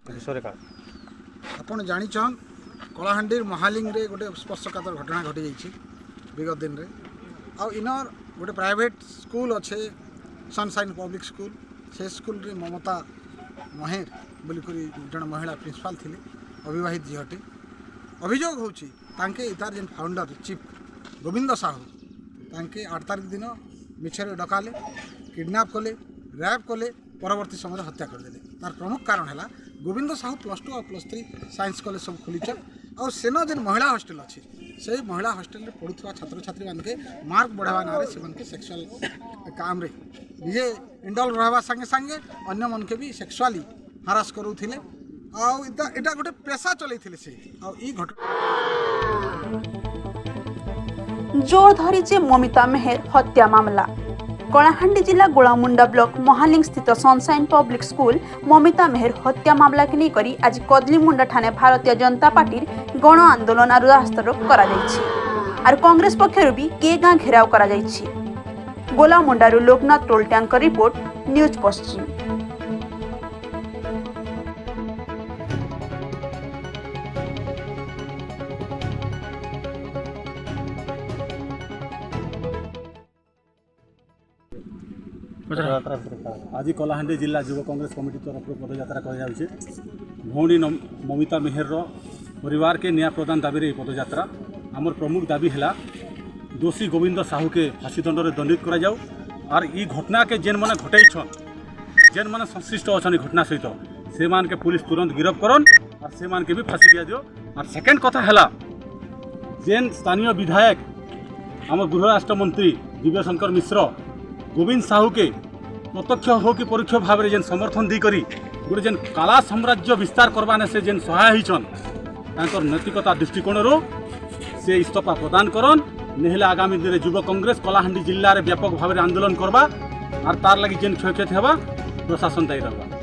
विषय का आपन जानिछन कलाहांडी महालिंग रे गोटे स्पर्शकातर घटना घटी जाइए विगत दिन रे आ इनर गोटे प्राइवेट स्कूल अच्छे सनसाइन पब्लिक स्कूल से स्कूल रे ममता महेर बोलिक जन महिला प्रिंसिपाल थी अविवाहित झीटी अभियोग होची इतार जेन फाउंडर चीफ गोविंद साहू तांके 8 तारीख दिन मिछरे डकाले किडनैप कले रैप कले परवर्ती समय हत्या करदे। तार प्रमुख कारण है गोविंद साहू +2 और +3 साइंस कॉलेज सब खोलीचन और सेन जेन महिला हॉस्टल अच्छी से महिला हॉस्टल में पढ़ुवा छात्र छात्री मान के मार्क बढ़ावा ना से सेक्सुअल काम रे निजे इंडल रहा संगे संगे अन्य मन के भी सेक्सुअली हारास करूथिले आटा गोटे पेशा चलते से जोर धरी ममिता मेहर हत्या मामला। कलाहांडी जिला गोलामुंडा ब्लॉक महालिंग स्थित सनसाइन पब्लिक स्कूल ममिता मेहर हत्या मामला के नहीं आज कदलीमुंडा ठाणे भारतीय जनता पार्टी गण आंदोलन और रास्ता रोक और कांग्रेस पक्षर भी के गाँ घेराव करा गोलामुंडारू लोकनाथ टोलट्यांक रिपोर्ट न्यूज पश्चिम। आज कलाहांडी जिला युवा कांग्रेस कमिटी तरफ पदयात्रा करी ममिता मेहर परिवार के न्याय प्रदान दाबी पदयात्रा आमर प्रमुख दाबी है दोषी गोविंद साहू के फांसी दंड में दंडित करा जाऊ और ई घटना के जेन मैंने घटन जेन मैंने संश्लिष्ट अच्छा घटना सहित से मान के पुलिस तुरंत गिरफ्त करन और से मान के भी फांसी दिया दियो। और सेकेंड कथा है जेन स्थानीय विधायक आम गृह राष्ट्र मंत्री दिव्यशंकर मिश्र गोविंद साहू के प्रत्यक्ष हो कि परोक्ष भाव में जेन समर्थन दी करी गोटे जेन काला साम्राज्य विस्तार करवाने से जेन सहाय होचन नैतिकता दृष्टिकोण से इस्तीफा प्रदान करन नहीं आगामी दिन में युवा कांग्रेस कलाहांडी जिले में व्यापक भाव में आंदोलन करवा और तार लगी जेन क्षयक्षति होगा प्रशासन दायी रहा।